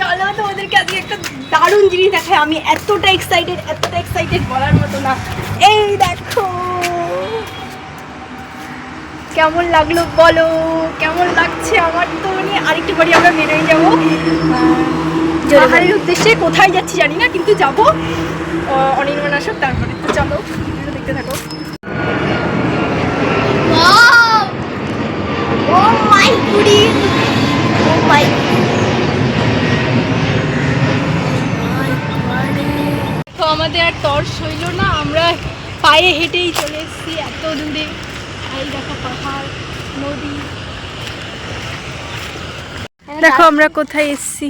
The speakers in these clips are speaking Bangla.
চলো তোমাদেরকে আজকে একটা দারুণ জিনিস দেখাই। আমি এতটা এক্সাইটেড বলার মতো না। এই দেখো কেমন লাগলো বলো, কেমন লাগছে আমার তো। আরেকটু পরে আমরা বেরোয় যাবো পাহাড়ের উদ্দেশ্যে। কোথায় যাচ্ছি জানি না, কিন্তু যাবো। অনির্বাণ আসুক তারপরে। তো চলো দেখতে থাকো। তো আমাদের আর টর্চ হইল না, আমরা পায়ে হেঁটেই চলে এসেছি এত দূরে। এই দেখো পাহাড়, নদী। দেখো আমরা কোথায় এসেছি,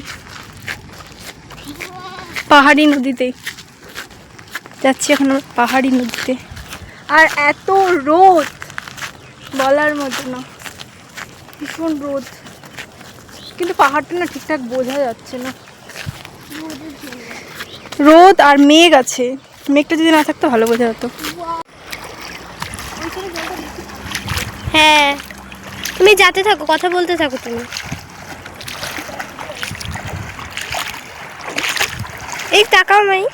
পাহাড়ি নদীতে যাচ্ছি এখন আমরা, পাহাড়ি নদীতে। আর এত রোদ বলার মতো না, ভীষণ রোদ। কিন্তু পাহাড়টা না ঠিকঠাক বোঝা যাচ্ছে না, রোদ আর মেঘ আছে। মেঘটা যদি না থাকতো ভালো বোঝা যেত। হ্যাঁ তুমি যেতে থাকো, কথা বলতে থাকো তুমি। এই তাকাও মাই।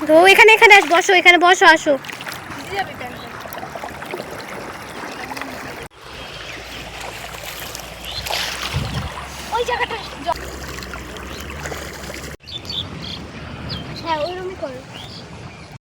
তো এখানে বসো, এখানে বসো, আসো। ওই জায়গাটা